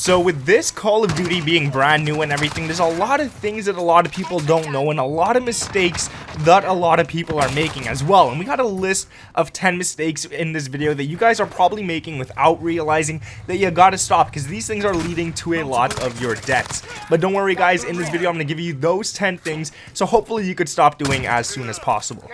So with this Call of Duty being brand new and everything, there's a lot of things that a lot of people don't know and a lot of mistakes that a lot of people are making as well. And we got a list of 10 mistakes in this video that you guys are probably making without realizing that you gotta stop, because these things are leading to a lot of your deaths. But don't worry guys, in this video I'm gonna give you those 10 things, so hopefully you could stop doing as soon as possible.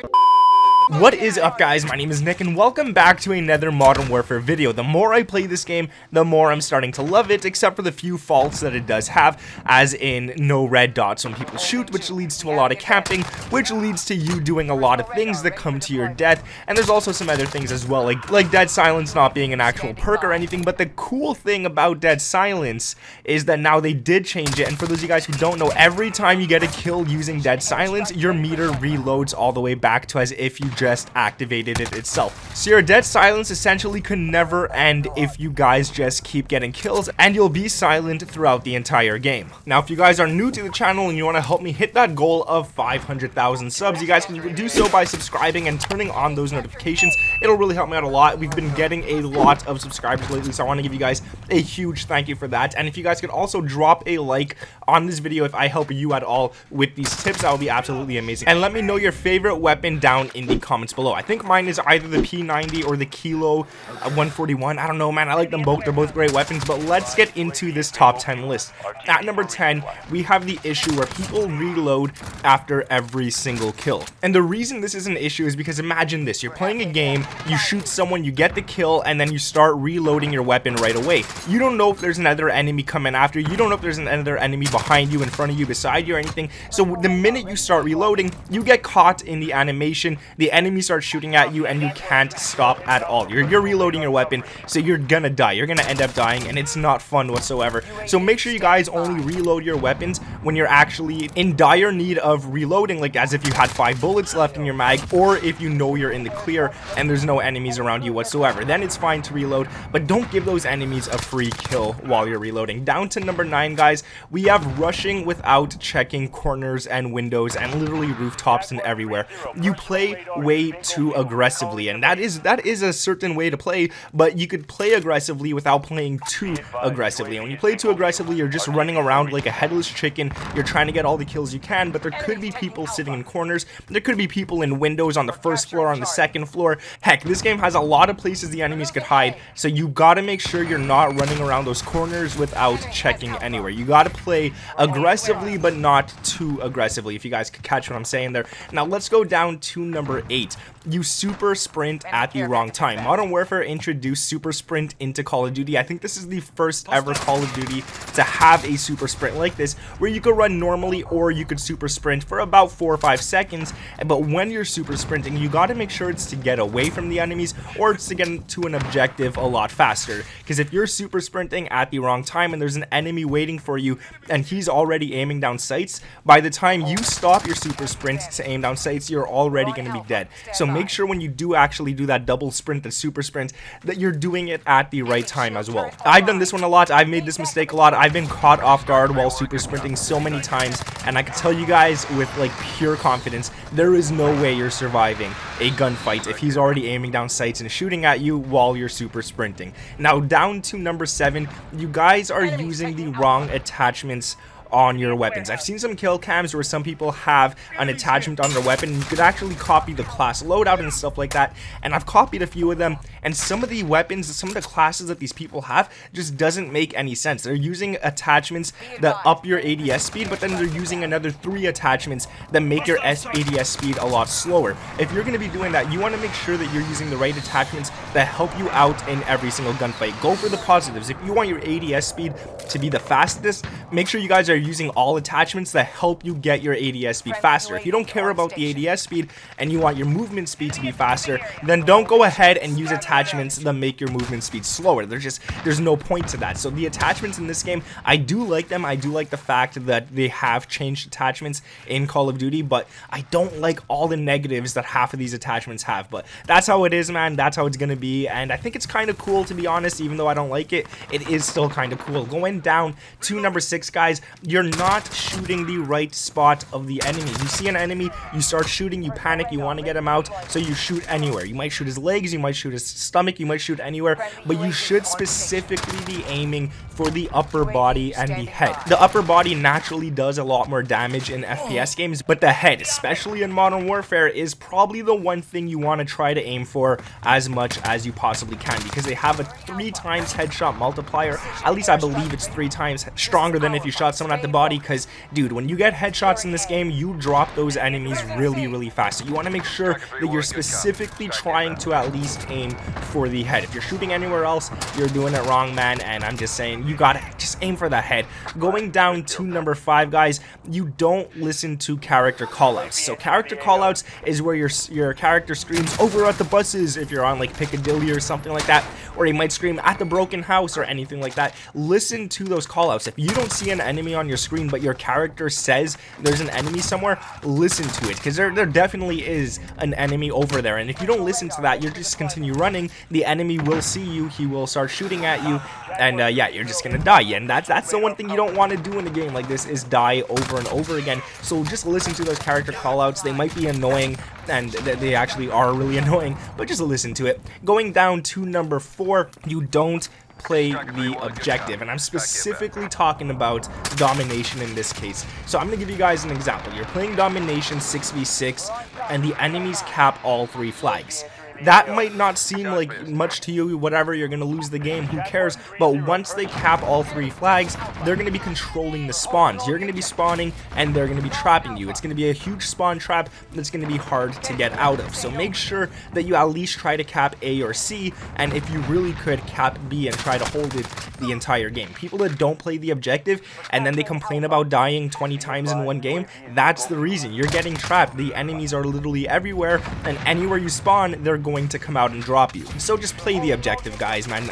What is up guys, my name is Nick and welcome back to another Modern Warfare video. The more I play this game, the more I'm starting to love it, except for the few faults that it does have, as in no red dots when people shoot, which leads to a lot of camping, which leads to you doing a lot of things that come to your death. And there's also some other things as well, like Dead Silence not being an actual perk or anything. But the cool thing about Dead Silence is that now they did change it, and for those of you guys who don't know, every time you get a kill using Dead Silence, your meter reloads all the way back to as if you just activated it itself. So your Dead Silence essentially can never end if you guys just keep getting kills, and you'll be silent throughout the entire game. Now if you guys are new to the channel and you want to help me hit that goal of 500,000 subs, you guys can do so by subscribing and turning on those notifications. It'll really help me out a lot. We've been getting a lot of subscribers lately, so I want to give you guys a huge thank you for that. And if you guys could also drop a like on this video if I help you at all with these tips, that would be absolutely amazing. And let me know your favorite weapon down in the comments below. I think mine is either the P90 or the Kilo 141. I don't know, man. I like them both. They're both great weapons. But let's get into this top 10 list. At number 10, we have the issue where people reload after every single kill. And the reason this is an issue is because imagine this. You're playing a game, you shoot someone, you get the kill, and then you start reloading your weapon right away. You don't know if there's another enemy coming after you. You don't know if there's another enemy behind you, in front of you, beside you, or anything. So the minute you start reloading, you get caught in the animation. The enemy starts shooting at you and you can't stop at all. You're reloading your weapon, so you're gonna die. You're gonna end up dying, and it's not fun whatsoever. So make sure you guys only reload your weapons when you're actually in dire need of reloading, like as if you had 5 bullets left in your mag, or if you know you're in the clear and there's no enemies around you whatsoever. Then it's fine to reload, but don't give those enemies a free kill while you're reloading. Down to number 9 guys, we have rushing without checking corners and windows and literally rooftops and everywhere. You play way too aggressively, and that is a certain way to play, but you could play aggressively without playing too aggressively. And when you play too aggressively, you're just running around like a headless chicken. You're trying to get all the kills you can, but there could be people sitting in corners, there could be people in windows on the first floor, on the second floor. Heck, this game has a lot of places the enemies could hide, so you gotta make sure you're not running around those corners without checking anywhere. You gotta play aggressively, but not too aggressively, if you guys could catch what I'm saying there. Now let's go down to number 8. You super sprint at the wrong time. Modern Warfare introduced super sprint into Call of Duty. I think this is the first ever Call of Duty to have a super sprint like this, where you could run normally or you could super sprint for about 4 or 5 seconds. But when you're super sprinting, you got to make sure it's to get away from the enemies, or it's to get to an objective a lot faster. Because if you're super sprinting at the wrong time and there's an enemy waiting for you and he's already aiming down sights, by the time you stop your super sprint to aim down sights, you're already going to be dead. So make sure when you do actually do that double sprint, the super sprint, that you're doing it at the right time as well. I've done this one a lot. I've made this mistake a lot. I've been caught off guard while super sprinting so many times, and I can tell you guys with like pure confidence, there is no way you're surviving a gunfight if he's already aiming down sights and shooting at you while you're super sprinting. Now down to number 7, you guys are using the wrong attachments on your weapons. I've seen some kill cams where some people have an attachment on their weapon, and you could actually copy the class loadout and stuff like that, and I've copied a few of them, and some of the weapons, some of the classes that these people have just doesn't make any sense. They're using attachments that up your ADS speed, but then they're using another 3 attachments that make your ADS speed a lot slower. If you're going to be doing that, you want to make sure that you're using the right attachments that help you out in every single gunfight. Go for the positives. If you want your ADS speed to be the fastest, make sure you guys are using all attachments that help you get your ADS speed faster. If you don't care about the ADS speed and you want your movement speed to be faster, then don't go ahead and use attachments that make your movement speed slower. There's no point to that. So the attachments in this game, I do like them. I do like the fact that they have changed attachments in Call of Duty, but I don't like all the negatives that half of these attachments have. But that's how it is, man. That's how it's gonna be, and I think it's kind of cool, to be honest. Even though I don't like it, it is still kind of cool. Going down to number 6, guys, you're not shooting the right spot of the enemy. You see an enemy, you start shooting, you panic, you want to get him out, so you shoot anywhere. You might shoot his legs, you might shoot his stomach, you might shoot anywhere, but you should specifically be aiming for the upper body and the head. The upper body naturally does a lot more damage in FPS games, but the head, especially in Modern Warfare, is probably the one thing you want to try to aim for as much as you possibly can, because they have a 3 times headshot multiplier. At least I believe it's 3 times stronger than if you shot someone at the body, because dude, when you get headshots in this game, you drop those enemies really fast. So you want to make sure that you're specifically trying to at least aim for the head. If you're shooting anywhere else, you're doing it wrong, man, and I'm just saying, you gotta just aim for the head. Going down to number 5, guys, you don't listen to character callouts. So character callouts is where your character screams over at the buses if you're on like Piccadilly or something like that, or he might scream at the broken house or anything like that. Listen to those callouts. If you don't see an enemy on your screen but your character says there's an enemy somewhere, listen to it, because there definitely is an enemy over there, and if you don't listen to that, you just continue running, the enemy will see you, he will start shooting at you, and yeah, you're just gonna die. And that's the one thing you don't want to do in a game like this, is die over and over again. So just listen to those character callouts. They might be annoying, and they actually are really annoying, but just listen to it. Going down to number 4, you don't play the objective, and I'm specifically talking about domination in this case. So I'm gonna give you guys an example. You're playing domination 6v6 and the enemies cap all 3 flags. That might not seem like much to you, whatever, you're going to lose the game, who cares, but once they cap all 3 flags, they're going to be controlling the spawns. You're going to be spawning, and they're going to be trapping you. It's going to be a huge spawn trap that's going to be hard to get out of, so make sure that you at least try to cap A or C, and if you really could, cap B and try to hold it the entire game. People that don't play the objective, and then they complain about dying 20 times in one game, that's the reason. You're getting trapped. The enemies are literally everywhere, and anywhere you spawn, they're going to come out and drop you. So just play the objective, guys, man.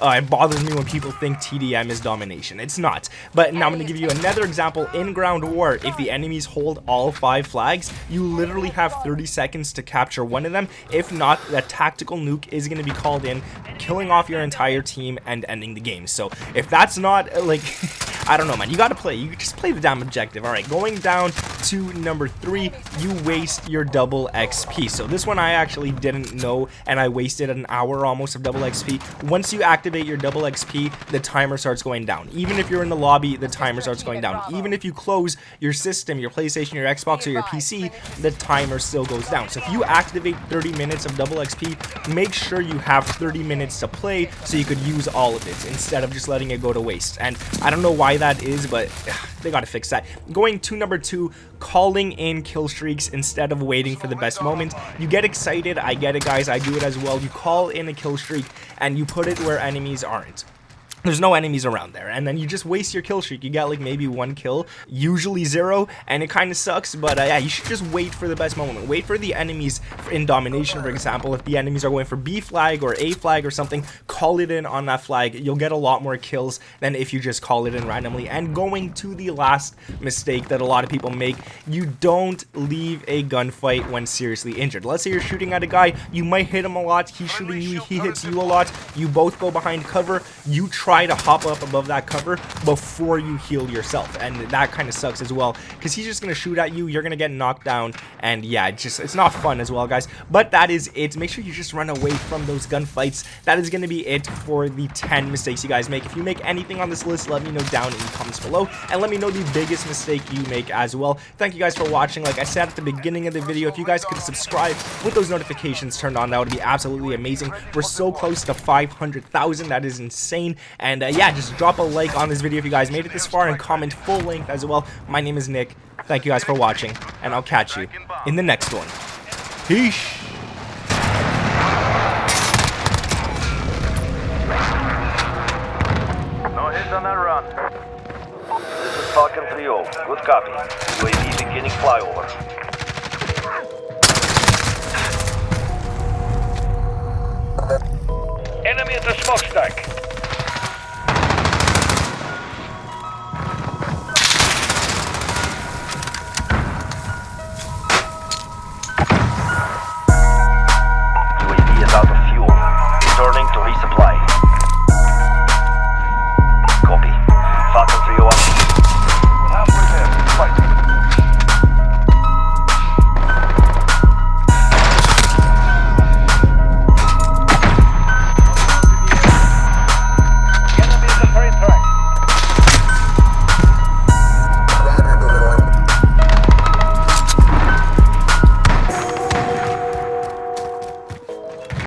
It bothers me when people think TDM is domination. It's not. But now I'm going to give you another example. In ground war, if the enemies hold all 5 flags, you literally have 30 seconds to capture one of them. If not, the tactical nuke is going to be called in, killing off your entire team and ending the game. So if that's not, like, I don't know, man. You got to play. You just play the damn objective. All right, going down to number 3, you waste your double XP. So this one I actually didn't know, and I wasted an hour almost of double XP. Once you activate your double XP, the timer starts going down. Even if you're in the lobby, the timer starts going down. Even if you close your system, your PlayStation, your Xbox, or your PC, the timer still goes down. So if you activate 30 minutes of double XP, make sure you have 30 minutes to play so you could use all of it instead of just letting it go to waste. And I don't know why that is, but they gotta fix that. Going to number 2, calling in kill streaks instead of waiting for the best moment. You get excited, I get it, guys, I do it as well. You call in a kill streak and you put it where enemies aren't. There's no enemies around there, and then you just waste your kill streak. You get like maybe 1 kill, usually 0, and it kind of sucks, but yeah, you should just wait for the best moment. Wait for the enemies in domination, for example. If the enemies are going for B flag or A flag or something, call it in on that flag. You'll get a lot more kills than if you just call it in randomly. And going to the last mistake that a lot of people make, you don't leave a gunfight when seriously injured. Let's say you're shooting at a guy, you might hit him a lot, he's shooting you, he hits you a lot, you both go behind cover, you try to hop up above that cover before you heal yourself, and that kind of sucks as well, because he's just gonna shoot at you, you're gonna get knocked down, and yeah, it's not fun as well, guys. But that is it. Make sure you just run away from those gunfights. That is gonna be it for the 10 mistakes you guys make. If you make anything on this list, let me know down in the comments below, and let me know the biggest mistake you make as well. Thank you guys for watching. Like I said at the beginning of the video, if you guys could subscribe with those notifications turned on, that would be absolutely amazing. We're so close to 500,000. That is insane. And yeah, just drop a like on this video if you guys made it this far, and comment full length as well. My name is Nick. Thank you guys for watching, and I'll catch you in the next one. Peace. No hits on that run. This is Falcon 3-0. Good copy. UAV beginning flyover. Enemy at the smokestack.